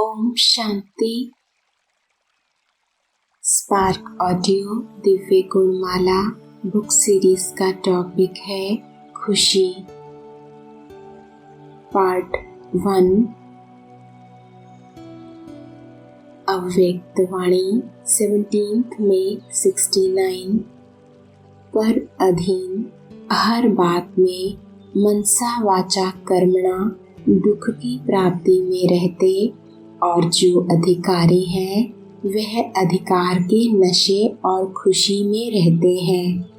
Om Shanti. Spark audio Divya Gunmala book series का topic है खुशी। पार्ट 1। अव्यक्त वाणी 17 मई 69। पर अधीन हर बात में मनसा वाचा कर्मणा दुख की प्राप्ति में रहते और जो अधिकारी हैं वह अधिकार के नशे और खुशी में रहते हैं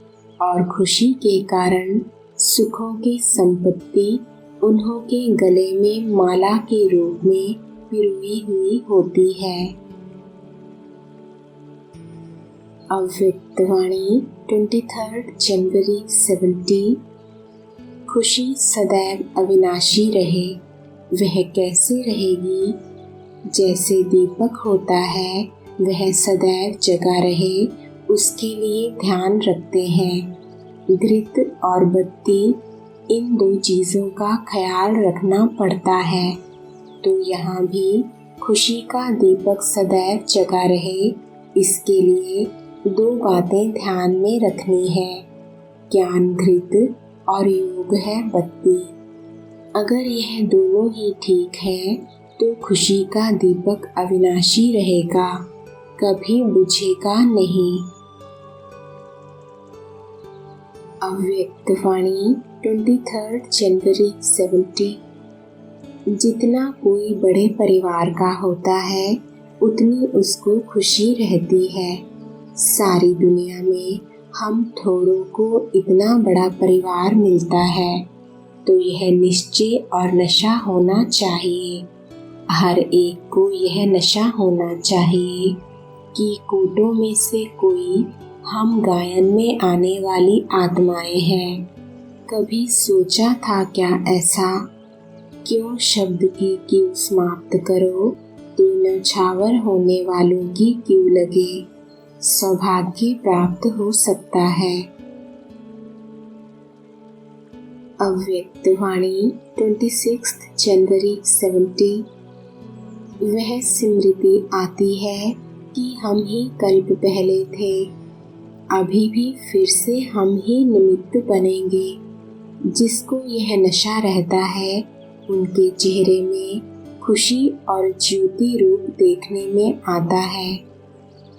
और खुशी के कारण सुखों की संपत्ति उन्हों के गले में माला के रूप में पिरोई हुई होती है। अव्यक्त वाणी 23 जनवरी 70। खुशी सदैव अविनाशी रहे। वह कैसे रहेगी? जैसे दीपक होता है वह सदैव जगा रहे उसके लिए ध्यान रखते हैं। घृत और बत्ती इन दो चीज़ों का ख्याल रखना पड़ता है। तो यहाँ भी खुशी का दीपक सदैव जगा रहे इसके लिए दो बातें ध्यान में रखनी है। ज्ञान घृत और योग है बत्ती। अगर यह दोनों ही ठीक है तो खुशी का दीपक अविनाशी रहेगा, कभी बुझेगा नहीं। अव्यक्त वाणी 23 जनवरी 70। जितना कोई बड़े परिवार का होता है उतनी उसको खुशी रहती है। सारी दुनिया में हम थोड़ों को इतना बड़ा परिवार मिलता है तो यह निश्चय और नशा होना चाहिए। हर एक को यह नशा होना चाहिए कि कोटों में से कोई हम गायन में आने वाली आत्माएं हैं। कभी सोचा था क्या ऐसा? क्यों शब्द की क्यों समाप्त करो तो नछावर होने वालों की क्यों लगे? सौभाग्य प्राप्त हो सकता है। अव्यक्त वाणी 26 जनवरी 70। वह स्मृति आती है कि हम ही कल्प पहले थे, अभी भी फिर से हम ही निमित्त बनेंगे। जिसको यह नशा रहता है उनके चेहरे में खुशी और ज्योति रूप देखने में आता है।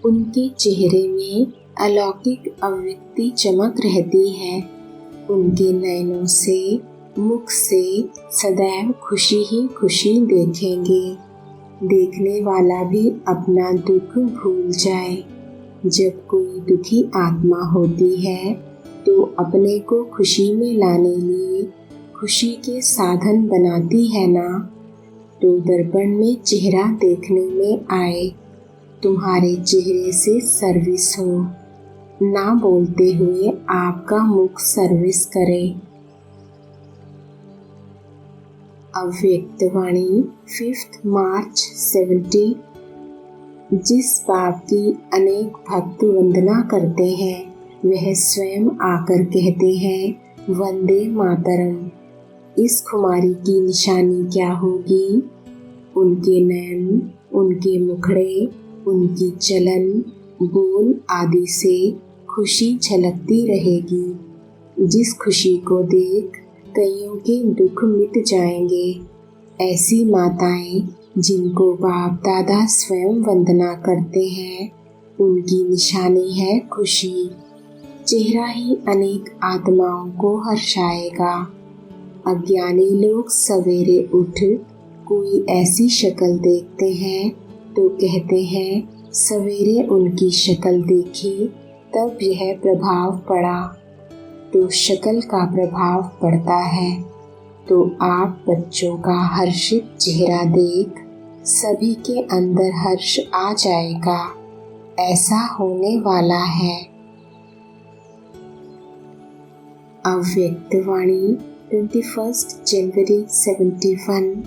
उनके चेहरे में अलौकिक अव्यक्ति चमक रहती है। उनके नयनों से मुख से सदैव खुशी ही खुशी देखेंगे। देखने वाला भी अपना दुख भूल जाए। जब कोई दुखी आत्मा होती है तो अपने को खुशी में लाने लिए खुशी के साधन बनाती है ना, तो दर्पण में चेहरा देखने में आए। तुम्हारे चेहरे से सर्विस हो, ना बोलते हुए आपका मुख सर्विस करे। अव्यक्त वाणी 5 मार्च 70। जिस बाप की अनेक भक्त वंदना करते हैं वह स्वयं आकर कहते हैं वंदे मातरम। इस खुमारी की निशानी क्या होगी? उनके नयन, उनके मुखड़े, उनकी चलन, बोल आदि से खुशी झलकती रहेगी। जिस खुशी को देख कईयों के दुख मिट जाएंगे। ऐसी माताएं जिनको बाप दादा स्वयं वंदना करते हैं उनकी निशानी है खुशी। चेहरा ही अनेक आत्माओं को हर्षाएगा। अज्ञानी लोग सवेरे उठ कोई ऐसी शक्ल देखते हैं तो कहते हैं सवेरे उनकी शक्ल देखी तब यह प्रभाव पड़ा। तो शक्ल का प्रभाव पड़ता है। तो आप बच्चों का हर्षित चेहरा देख सभी के अंदर हर्ष आ जाएगा। ऐसा होने वाला है। अव्यक्त वाणी 21 जनवरी 71।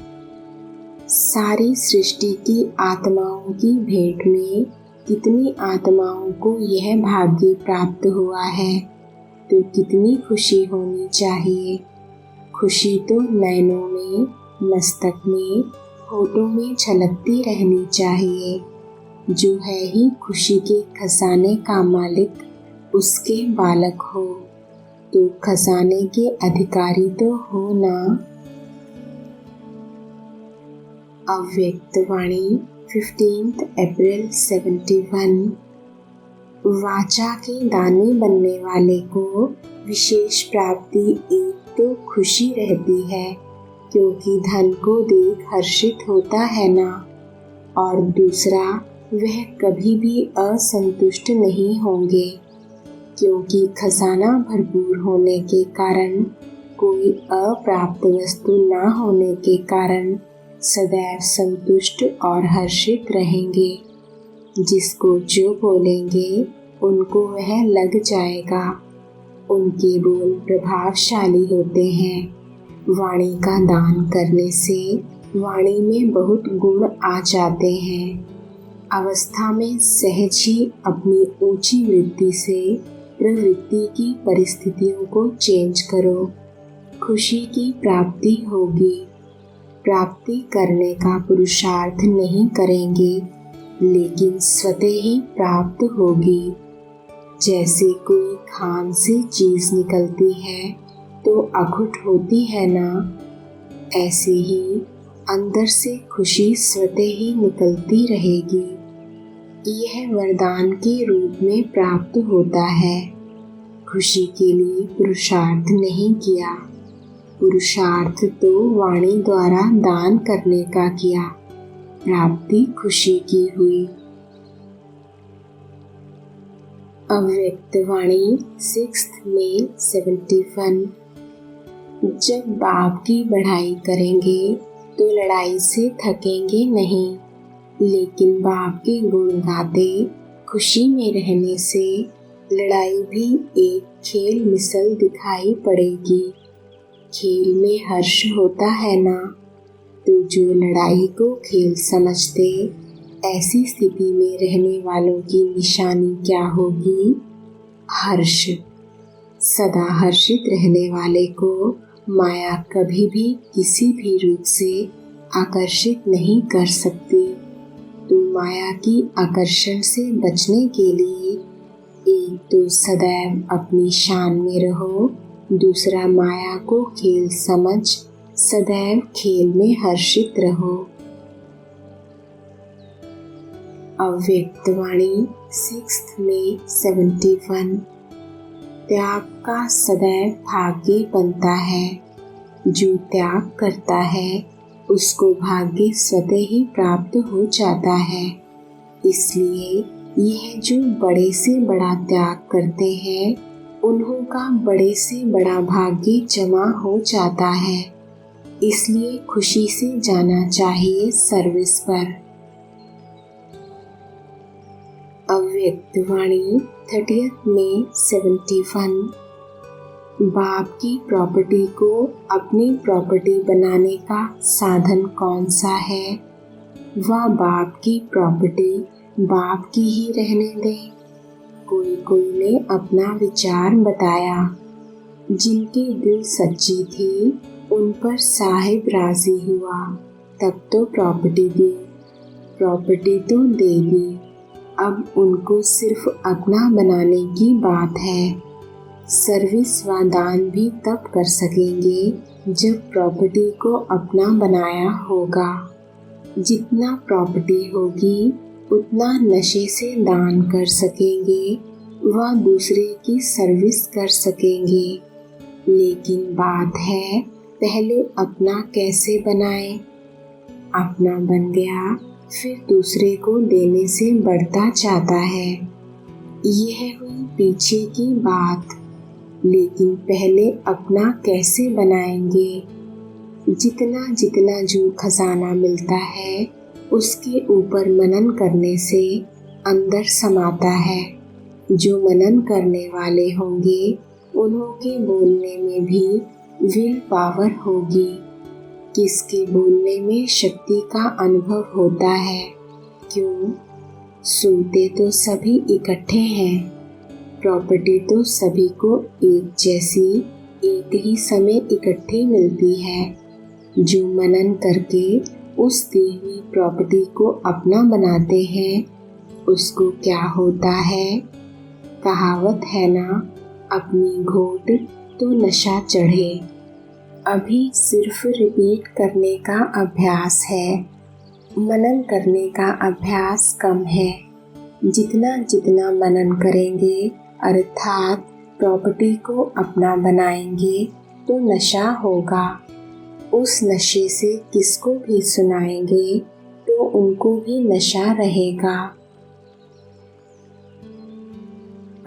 सारी सृष्टि की आत्माओं की भेंट में कितनी आत्माओं को यह भाग्य प्राप्त हुआ है तो कितनी खुशी होनी चाहिए। खुशी तो नयनों में, मस्तक में, होठों में छलकती रहनी चाहिए। जो है ही खुशी के खजाने का मालिक उसके बालक हो, तो खजाने के अधिकारी तो हो ना। अव्यक्त वाणी 15 अप्रैल 71। वाचा के दानी बनने वाले को विशेष प्राप्ति एक तो खुशी रहती है, क्योंकि धन को देख हर्षित होता है ना, और दूसरा वह कभी भी असंतुष्ट नहीं होंगे, क्योंकि खजाना भरपूर होने के कारण, कोई अप्राप्त वस्तु न होने के कारण सदैव संतुष्ट और हर्षित रहेंगे। जिसको जो बोलेंगे उनको वह लग जाएगा। उनके बोल प्रभावशाली होते हैं। वाणी का दान करने से वाणी में बहुत गुण आ जाते हैं। अवस्था में सहज ही अपनी ऊंची वृत्ति से प्रवृत्ति की परिस्थितियों को चेंज करो। खुशी की प्राप्ति होगी। प्राप्ति करने का पुरुषार्थ नहीं करेंगे, लेकिन स्वतः ही प्राप्त होगी। जैसे कोई खान से चीज निकलती है तो अखुट होती है ना, ऐसे ही अंदर से खुशी स्वतः ही निकलती रहेगी। यह वरदान के रूप में प्राप्त होता है। खुशी के लिए पुरुषार्थ नहीं किया, पुरुषार्थ तो वाणी द्वारा दान करने का किया, प्राप्ति खुशी की हुई। अव्यक्त वाणी 6 मई 71। जब बाप की बढ़ाई करेंगे तो लड़ाई से थकेंगे नहीं, लेकिन बाप के गुण गाते खुशी में रहने से लड़ाई भी एक खेल मिसल दिखाई पड़ेगी। खेल में हर्ष होता है ना, तो जो लड़ाई को खेल समझते, ऐसी स्थिति में रहने वालों की निशानी क्या होगी? हर्ष। सदा हर्षित रहने वाले को माया कभी भी किसी भी रूप से आकर्षित नहीं कर सकती। तो माया की आकर्षण से बचने के लिए एक तो सदैव अपनी शान में रहो, दूसरा माया को खेल समझ सदैव खेल में हर्षित रहो। अव्यक्त वाणी 6 मई 71। त्याग का सदैव भाग्य बनता है। जो त्याग करता है उसको भाग्य स्वतः ही प्राप्त हो जाता है। इसलिए यह जो बड़े से बड़ा त्याग करते हैं, उन्हों का बड़े से बड़ा भाग्य जमा हो जाता है। इसलिए खुशी से जाना चाहिए सर्विस पर। अव्यक्त वाणी 30 मई 71। बाप की प्रॉपर्टी को अपनी प्रॉपर्टी बनाने का साधन कौन सा है? वह बाप की प्रॉपर्टी बाप की ही रहने दें। कोई ने अपना विचार बताया। जिनकी दिल सच्ची थी उन पर साहिब राजी हुआ, तब तो प्रॉपर्टी दी। प्रॉपर्टी तो दे दी, अब उनको सिर्फ अपना बनाने की बात है। सर्विस व दान भी तब कर सकेंगे जब प्रॉपर्टी को अपना बनाया होगा। जितना प्रॉपर्टी होगी उतना नशे से दान कर सकेंगे व दूसरे की सर्विस कर सकेंगे। लेकिन बात है पहले अपना कैसे बनाएं। अपना बन गया फिर दूसरे को देने से बढ़ता जाता है। यह हुई पीछे की बात। लेकिन पहले अपना कैसे बनाएंगे? जितना जितना जो खजाना मिलता है उसके ऊपर मनन करने से अंदर समाता है। जो मनन करने वाले होंगे उन्हों के बोलने में भी विल पावर होगी। किसके बोलने में शक्ति का अनुभव होता है? क्यों? सुनते तो सभी इकट्ठे हैं। प्रॉपर्टी तो सभी को एक जैसी एक ही समय इकट्ठी मिलती है। जो मनन करके उस दी हुई प्रॉपर्टी को अपना बनाते हैं, उसको क्या होता है? कहावत है ना, अपनी घोट तो नशा चढ़े। अभी सिर्फ रिपीट करने का अभ्यास है, मनन करने का अभ्यास कम है। जितना जितना मनन करेंगे अर्थात प्रॉपर्टी को अपना बनाएंगे तो नशा होगा। उस नशे से किसको भी सुनाएंगे तो उनको भी नशा रहेगा।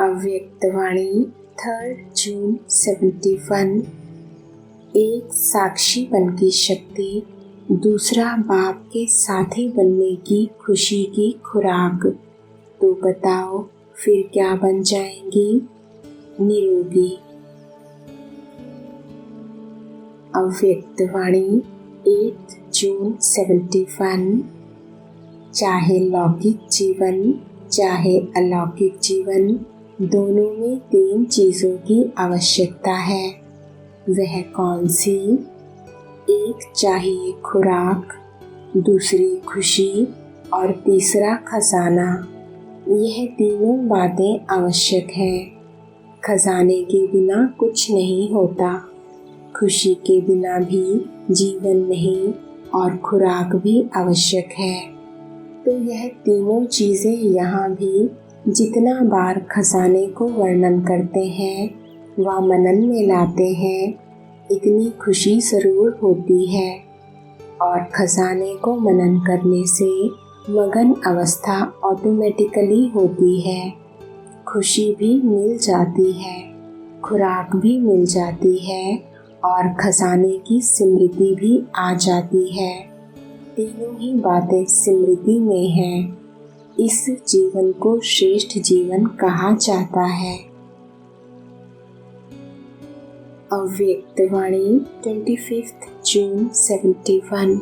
अव्यक्तवाणी 3 जून 71। एक साक्षीपन की शक्ति दूसरा बाप के साथी बनने की खुशी की खुराक। तो बताओ फिर क्या बन जाएंगी? निरोगी। अव्यक्तवाणी 8 जून 71। चाहे लौकिक जीवन चाहे अलौकिक जीवन, दोनों में 3 चीज़ों की आवश्यकता है। वह कौन सी? एक चाहिए खुराक, दूसरी खुशी और तीसरा खजाना। यह तीनों बातें आवश्यक हैं। खजाने के बिना कुछ नहीं होता, खुशी के बिना भी जीवन नहीं और खुराक भी आवश्यक है। तो यह तीनों चीज़ें यहाँ भी जितना बार खजाने को वर्णन करते हैं व मनन में लाते हैं, इतनी खुशी ज़रूर होती है। और खजाने को मनन करने से मगन अवस्था ऑटोमेटिकली होती है। खुशी भी मिल जाती है, खुराक भी मिल जाती है और खजाने की स्मृति भी आ जाती है। तीनों ही बातें स्मृति में हैं। इस जीवन को श्रेष्ठ जीवन कहा जाता है। अव्यक्तवाणी 25 जून 71।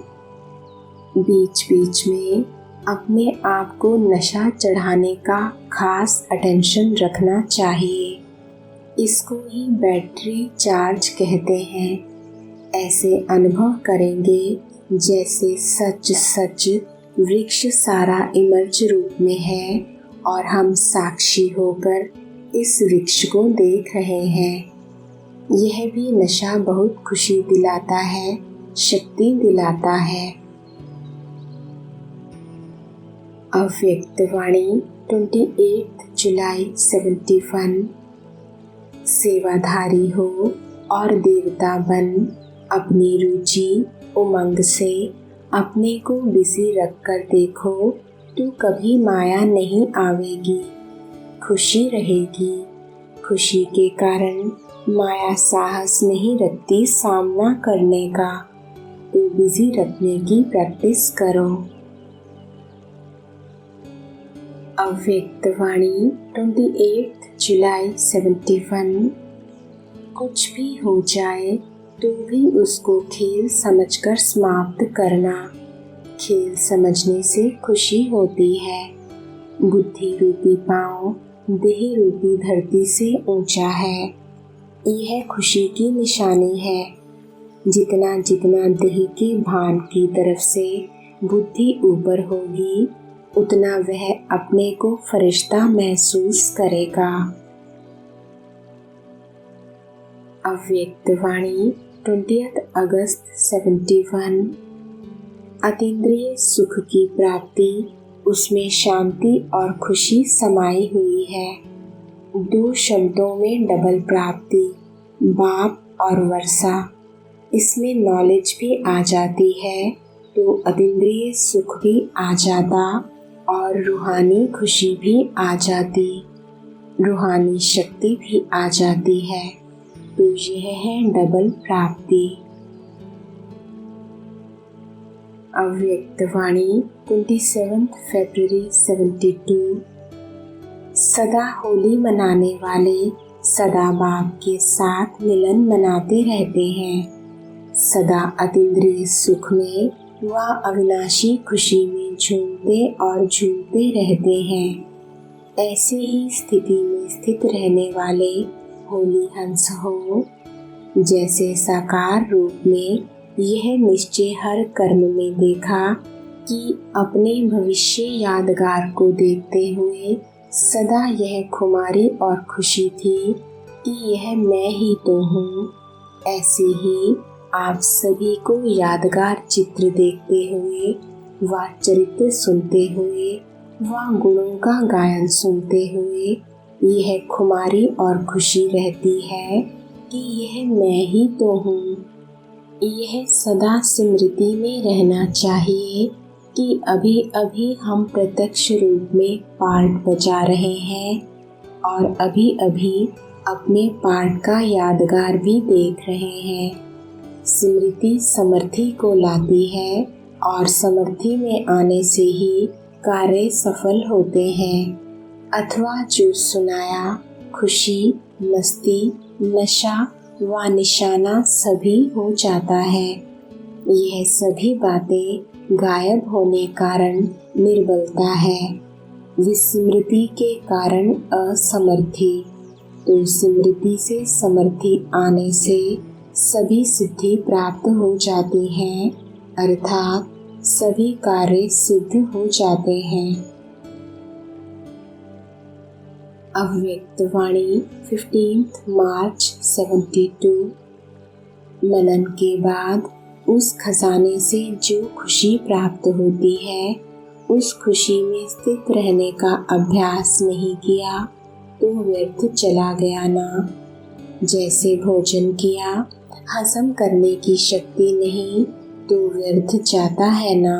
बीच बीच में अपने आप को नशा चढ़ाने का खास अटेंशन रखना चाहिए। इसको ही बैटरी चार्ज कहते हैं। ऐसे अनुभव करेंगे जैसे सच सच वृक्ष सारा इमर्ज रूप में है और हम साक्षी होकर इस वृक्ष को देख रहे हैं। यह भी नशा बहुत खुशी दिलाता है, शक्ति दिलाता है। अव्यक्तवाणी 28 जुलाई 71। सेवाधारी हो और देवता बन, अपनी रुचि उमंग से अपने को बिजी रखकर देखो तो कभी माया नहीं आवेगी, खुशी रहेगी। खुशी के कारण माया साहस नहीं रखती सामना करने का, तो बिजी रखने की प्रैक्टिस करो। अव्यक्तवाणी 28 जुलाई 71। कुछ भी हो जाए तो भी उसको खेल समझकर समाप्त करना। खेल समझने से खुशी होती है। बुद्धि रूपी पांव देह रूपी धरती से ऊंचा है, यह खुशी की निशानी है। जितना जितना देह के भान की तरफ से बुद्धि ऊपर होगी, उतना वह अपने को फरिश्ता महसूस करेगा। अव्यक्तवाणी 20 अगस्त 71। अतीन्द्रिय सुख की प्राप्ति, उसमें शांति और खुशी समाई हुई है। 2 शब्दों में डबल प्राप्ति, बाप और वर्षा। इसमें नॉलेज भी आ जाती है तो अतीन्द्रिय सुख भी आ जाता और रूहानी खुशी भी आ जाती, रूहानी शक्ति भी आ जाती है। तो यह है डबल प्राप्ति। अव्यक्तवाणी 27 फरवरी 72। सदा होली मनाने वाले सदा बाप के साथ मिलन मनाते रहते हैं। सदा अतीन्द्रिय सुख में व अविनाशी खुशी में झूमते और झूमते रहते हैं। ऐसी ही स्थिति में स्थित रहने वाले होली हंस हो। जैसे साकार रूप में यह निश्चय हर कर्म में देखा कि अपने भविष्य यादगार को देखते हुए सदा यह खुमारी और खुशी थी कि यह मैं ही तो हूँ। ऐसे ही आप सभी को यादगार चित्र देखते हुए व चरित्र सुनते हुए व गुणों का गायन सुनते हुए यह खुमारी और खुशी रहती है कि यह मैं ही तो हूँ। यह सदा स्मृति में रहना चाहिए कि अभी अभी हम प्रत्यक्ष रूप में पार्ट बजा रहे हैं और अभी अभी अपने पार्ट का यादगार भी देख रहे हैं। स्मृति समर्थी को लाती है और समर्थी में आने से ही कार्य सफल होते हैं, अथवा जो सुनाया खुशी, मस्ती, नशा व निशाना सभी हो जाता है। यह सभी बातें गायब होने कारण निर्बलता है, विस्मृति के कारण असमर्थी। तो स्मृति से समर्थी आने से सभी सिद्धि प्राप्त हो जाती हैं, अर्थात सभी कार्य सिद्ध हो जाते हैं। अव्यक्त वाणी 15 मार्च 72। मनन के बाद उस खजाने से जो खुशी प्राप्त होती है, उस खुशी में स्थित रहने का अभ्यास नहीं किया तो व्यर्थ चला गया ना। जैसे भोजन किया, हजम करने की शक्ति नहीं तो व्यर्थ जाता है ना।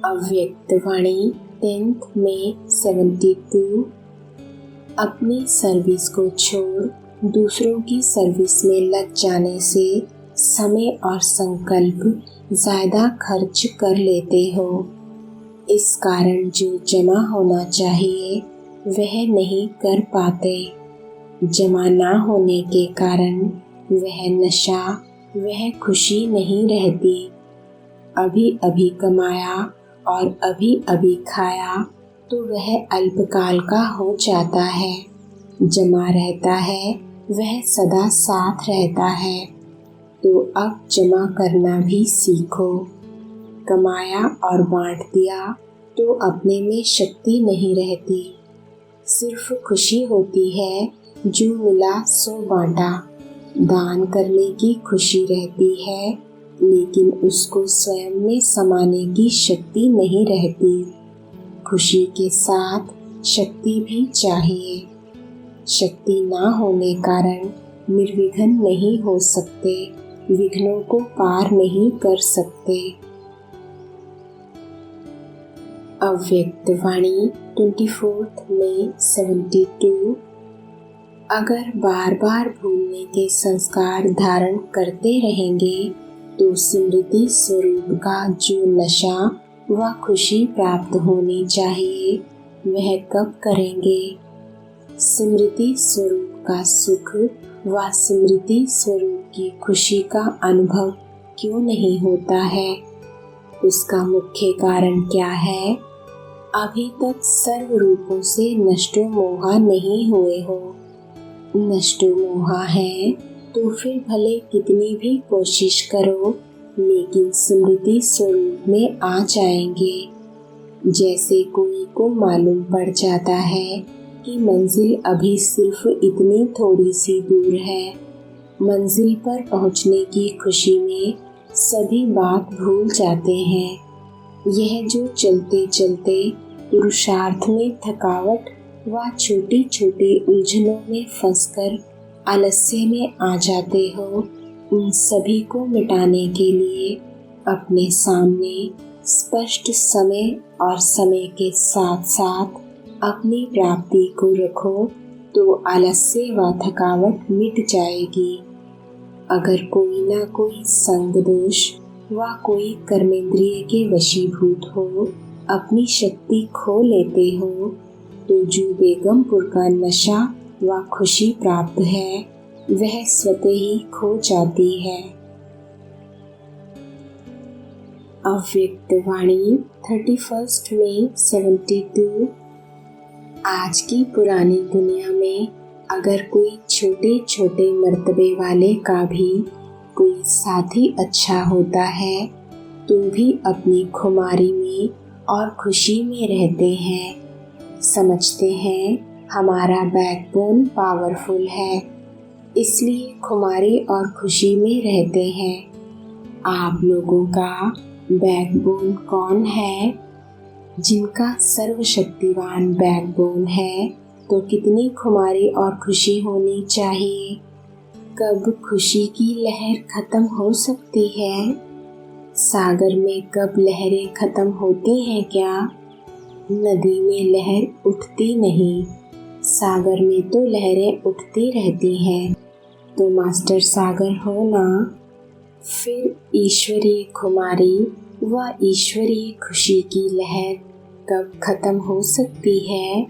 अव्यक्त वाणी 10 मई 72। अपनी सर्विस को छोड़ दूसरों की सर्विस में लग जाने से समय और संकल्प ज़्यादा खर्च कर लेते हो। इस कारण जो जमा होना चाहिए वह नहीं कर पाते। जमा ना होने के कारण वह नशा, वह खुशी नहीं रहती। अभी अभी कमाया और अभी अभी खाया तो वह अल्पकाल का हो जाता है। जमा रहता है वह सदा साथ रहता है। तो अब जमा करना भी सीखो। कमाया और बांट दिया तो अपने में शक्ति नहीं रहती, सिर्फ खुशी होती है जो मिला सो बांटा। दान करने की खुशी रहती है, लेकिन उसको स्वयं में समाने की शक्ति नहीं रहती। खुशी के साथ शक्ति भी चाहिए। शक्ति ना होने कारण निर्विघ्न नहीं हो सकते, विघ्नों को पार नहीं कर सकते। अव्यक्त वाणी 24 मई 72। अगर बार बार भूलने के संस्कार धारण करते रहेंगे तो स्मृति स्वरूप का जो नशा व खुशी प्राप्त होनी चाहिए वह कब करेंगे। स्मृति स्वरूप का सुख व स्मृति स्वरूप की खुशी का अनुभव क्यों नहीं होता है? उसका मुख्य कारण क्या है? अभी तक सर्व रूपों से नष्टो मोहा नहीं हुए हो। नष्टो मोहा है तो फिर भले कितनी भी कोशिश करो, लेकिन स्मृति स्वरूप में आ जाएंगे। जैसे कोई को मालूम पड़ जाता है कि मंजिल अभी सिर्फ इतनी थोड़ी सी दूर है। मंजिल पर पहुंचने की खुशी में सभी बात भूल जाते हैं। यह जो चलते चलते पुरुषार्थ में थकावट व छोटी छोटी उलझनों में फंसकर आलस्य में आ जाते हो, उन सभी को मिटाने के लिए अपने सामने स्पष्ट समय और समय के साथ साथ अपनी प्राप्ति को रखो तो आलस्य व थकावट मिट जाएगी। अगर कोई ना कोई संग दोष व कोई कर्मेंद्रिय के वशीभूत हो अपनी शक्ति खो लेते हो तो जो बेगमपुर का नशा व खुशी प्राप्त है वह स्वतः ही खो जाती है। अव्यक्त वाणी 31 मई 72। आज की पुरानी दुनिया में अगर कोई छोटे छोटे मर्तबे वाले का भी कोई साथी अच्छा होता है तो भी अपनी खुमारी में और खुशी में रहते हैं, समझते हैं हमारा बैकबोन पावरफुल है, इसलिए खुमारी और खुशी में रहते हैं। आप लोगों का बैकबोन कौन है? जिनका सर्वशक्तिवान बैकबोन है तो कितनी खुमारी और खुशी होनी चाहिए। कब खुशी की लहर खत्म हो सकती है? सागर में कब लहरें खत्म होती हैं क्या? नदी में लहर उठती नहीं, सागर में तो लहरें उठती रहती हैं। तो मास्टर सागर हो ना। फिर ईश्वरीय खुमारी व ईश्वरीय खुशी की लहर कब खत्म हो सकती है?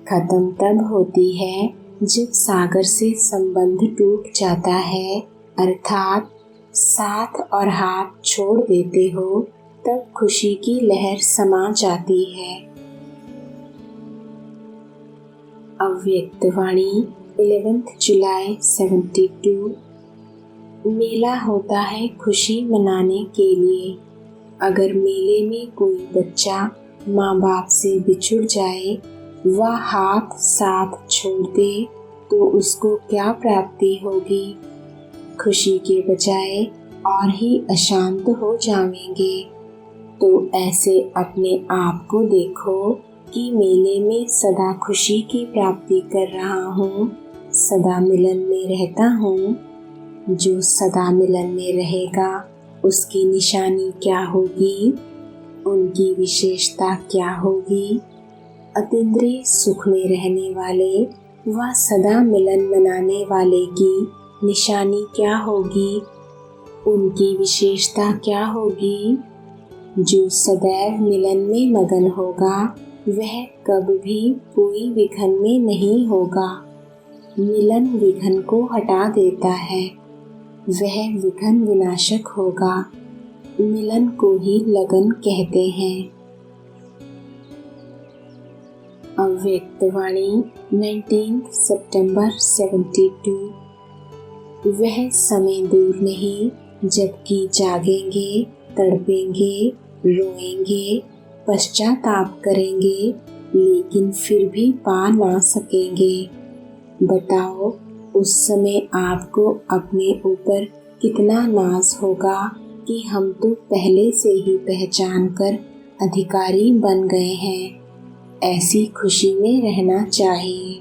खत्म तब होती है जब सागर से संबंध टूट जाता है, अर्थात साथ और हाथ छोड़ देते हो, तब खुशी की लहर समा जाती है। अव्यक्तवाणी 11 जुलाई 72। मेला होता है खुशी मनाने के लिए। अगर मेले में कोई बच्चा माँ बाप से बिछुड़ जाए व हाथ साथ छोड़ दे तो उसको क्या प्राप्ति होगी? खुशी के बजाय और ही अशांत हो जाएंगे। तो ऐसे अपने आप को देखो कि मेले में सदा खुशी की प्राप्ति कर रहा हूँ, सदा मिलन में रहता हूँ। जो सदा मिलन में रहेगा उसकी निशानी क्या होगी? उनकी विशेषता क्या होगी? अतीन्द्रिय सुख में रहने वाले व सदा मिलन मनाने वाले की निशानी क्या होगी? उनकी विशेषता क्या होगी? जो सदैव मिलन में मगन होगा वह कभी भी कोई विघ्न में नहीं होगा। मिलन विघ्न को हटा देता है, वह विघ्न विनाशक होगा। मिलन को ही लगन कहते हैं। अव्यक्तवाणी 19 सितंबर 72। वह समय दूर नहीं जबकि जागेंगे, तड़पेंगे, रोएंगे, पश्चाताप करेंगे, लेकिन फिर भी पा ना सकेंगे। बताओ उस समय आपको अपने ऊपर कितना नाज होगा कि हम तो पहले से ही पहचान कर अधिकारी बन गए हैं। ऐसी खुशी में रहना चाहिए।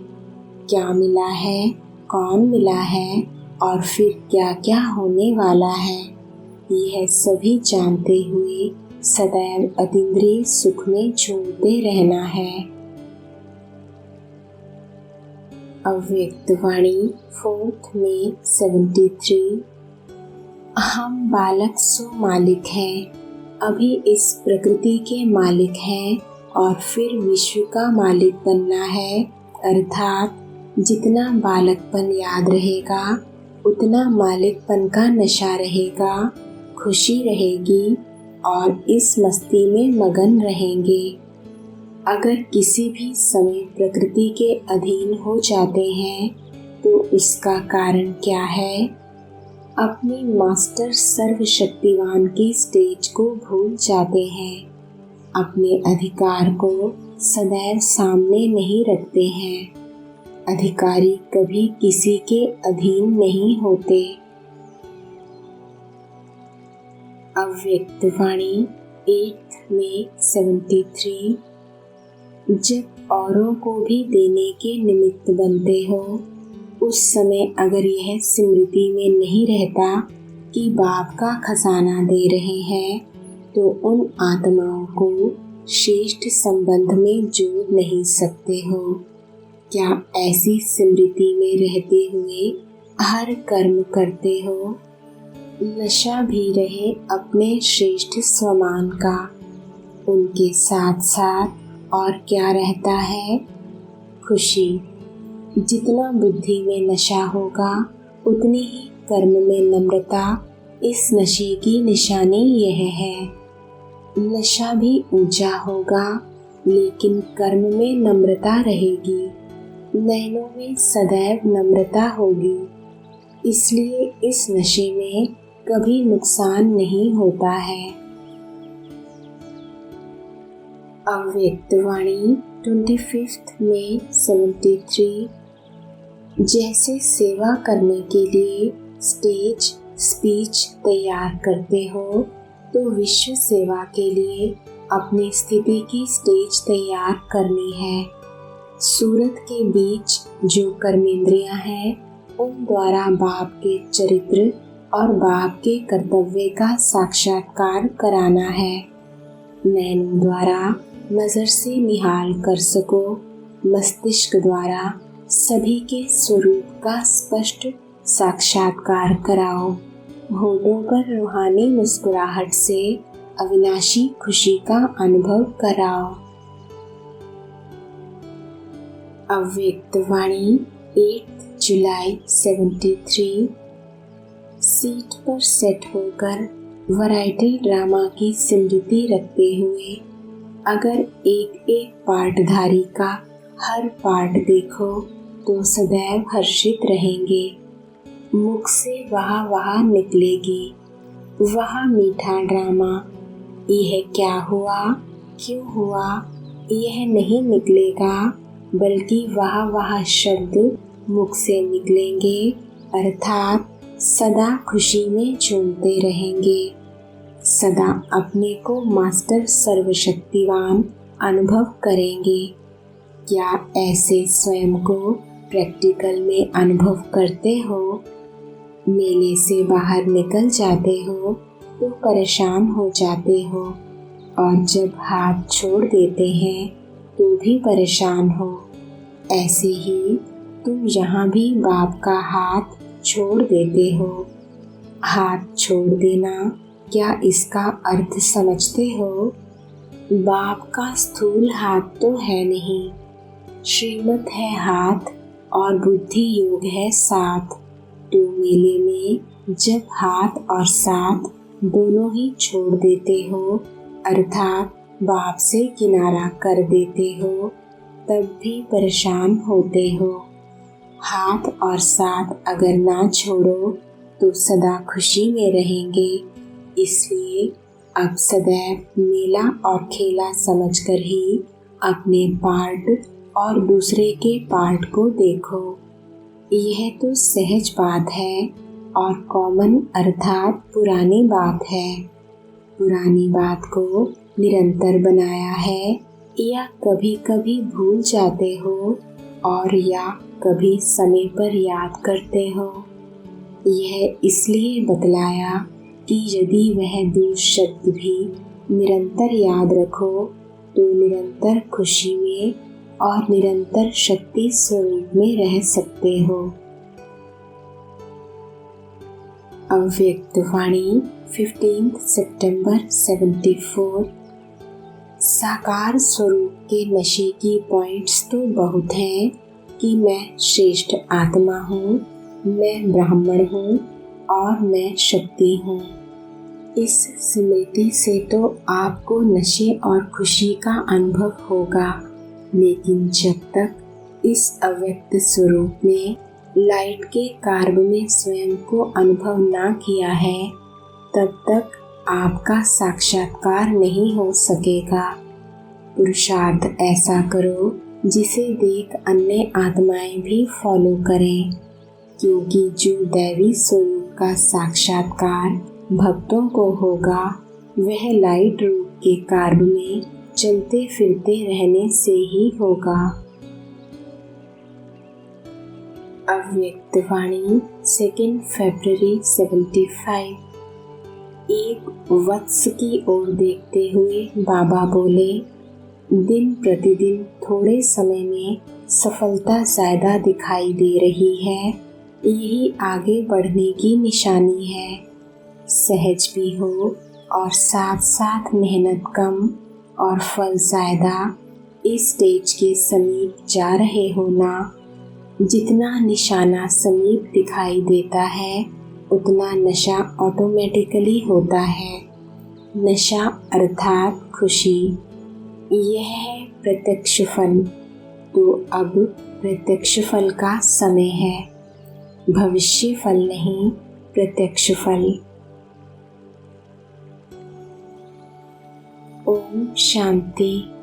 क्या मिला है, कौन मिला है और फिर क्या क्या होने वाला है, यह सभी जानते हुए सदैव अतीन्द्रिय सुख में झूमते रहना है। अव्यक्तवाणी 4 मई 73। हम बालक सो मालिक हैं, अभी इस प्रकृति के मालिक हैं और फिर विश्व का मालिक बनना है, अर्थात जितना बालकपन याद रहेगा उतना मालिकपन का नशा रहेगा, खुशी रहेगी और इस मस्ती में मगन रहेंगे। अगर किसी भी समय प्रकृति के अधीन हो जाते हैं तो इसका कारण क्या है? अपनी मास्टर सर्वशक्तिवान की स्टेज को भूल जाते हैं, अपने अधिकार को सदैव सामने नहीं रखते हैं। अधिकारी कभी किसी के अधीन नहीं होते। अव्यक्तवाणी 8 मई 73। जब औरों को भी देने के निमित्त बनते हो उस समय अगर यह स्मृति में नहीं रहता कि बाप का खजाना दे रहे हैं तो उन आत्माओं को श्रेष्ठ संबंध में जोड़ नहीं सकते हो। क्या ऐसी स्मृति में रहते हुए हर कर्म करते हो? नशा भी रहे अपने श्रेष्ठ स्वमान का, उनके साथ साथ और क्या रहता है? खुशी। जितना बुद्धि में नशा होगा उतनी ही कर्म में नम्रता। इस नशे की निशानी यह है। नशा भी ऊंचा होगा लेकिन कर्म में नम्रता रहेगी। नैनों में सदैव नम्रता होगी, इसलिए इस नशे में कभी नुकसान नहीं होता है। अव्यक्त वाणी 25 मई 73। जैसे सेवा करने के लिए स्टेज स्पीच तैयार करते हो, तो विश्व सेवा के लिए अपनी स्थिति की स्टेज तैयार करनी है। सूरत के बीच जो कर्मेंद्रियां हैं, उन द्वारा बाप के चरित्र और बाप के कर्तव्य का साक्षात्कार कराना है। नैनों द्वारा नजर से निहाल कर सको, मस्तिष्क द्वारा सभी के स्वरूप का स्पष्ट साक्षात्कार कराओ। होठों पर रूहानी मुस्कुराहट से अविनाशी खुशी का अनुभव कराओ। अव्यक्त वाणी 8 जुलाई 73। सीट पर सेट होकर वैरायटी ड्रामा की स्मृति रखते हुए अगर एक एक पार्टधारी का हर पार्ट देखो तो सदैव हर्षित रहेंगे। मुख से वाह वाह निकलेगी, वह मीठा ड्रामा। यह क्या हुआ, क्यों हुआ, यह नहीं निकलेगा, बल्कि वाह वाह शब्द मुख से निकलेंगे, अर्थात सदा खुशी में झूमते रहेंगे। सदा अपने को मास्टर सर्वशक्तिवान अनुभव करेंगे। क्या ऐसे स्वयं को प्रैक्टिकल में अनुभव करते हो? मेले से बाहर निकल जाते हो तो परेशान हो जाते हो, और जब हाथ छोड़ देते हैं तो भी परेशान हो। ऐसे ही तुम यहाँ भी बाप का हाथ छोड़ देते हो। हाथ छोड़ देना, क्या इसका अर्थ समझते हो? बाप का स्थूल हाथ तो है नहीं, श्रीमत है हाथ और बुद्धि योग है साथ। तो मेले में जब हाथ और साथ दोनों ही छोड़ देते हो, अर्थात बाप से किनारा कर देते हो, तब भी परेशान होते हो। हाथ और साथ अगर ना छोड़ो तो सदा खुशी में रहेंगे। इसलिए अब सदैव मेला और खेला समझकर ही अपने पार्ट और दूसरे के पार्ट को देखो। यह तो सहज बात है और कॉमन अर्थात पुरानी बात है। पुरानी बात को निरंतर बनाया है, या कभी कभी भूल जाते हो और या कभी समय पर याद करते हो। यह इसलिए बतलाया कि यदि वह दुष्शब्द भी निरंतर याद रखो तो निरंतर खुशी में और निरंतर शक्ति स्वरूप में रह सकते हो। अव्यक्त वाणी 15 सितंबर 74। साकार स्वरूप के नशे की पॉइंट्स तो बहुत हैं कि मैं श्रेष्ठ आत्मा हूँ, मैं ब्राह्मण हूँ और मैं शक्ति हूँ। इस स्मृति से तो आपको नशे और खुशी का अनुभव होगा, लेकिन जब तक इस अव्यक्त स्वरूप में लाइट के कार्ब में स्वयं को अनुभव ना किया है, तब तक आपका साक्षात्कार नहीं हो सकेगा। पुरुषार्थ ऐसा करो जिसे देख अन्य आत्माएं भी फॉलो करें, क्योंकि जो दैवी स्वरूप का साक्षात्कार भक्तों को होगा, वह लाइट रूप के कार्ब में चलते फिरते रहने से ही होगा। अव्यक्त वाणी 2 फरवरी 75। एक वत्स की ओर देखते हुए बाबा बोले, दिन प्रतिदिन थोड़े समय में सफलता ज्यादा दिखाई दे रही है, यही आगे बढ़ने की निशानी है। सहज भी हो और साथ साथ मेहनत कम और फल ज्यादा। इस स्टेज के समीप जा रहे हो ना। जितना निशाना समीप दिखाई देता है, उतना नशा ऑटोमेटिकली होता है। नशा अर्थात खुशी, यह है प्रत्यक्ष फल। तो अब प्रत्यक्ष फल का समय है, भविष्य फल नहीं, प्रत्यक्ष फल। ओम शांति।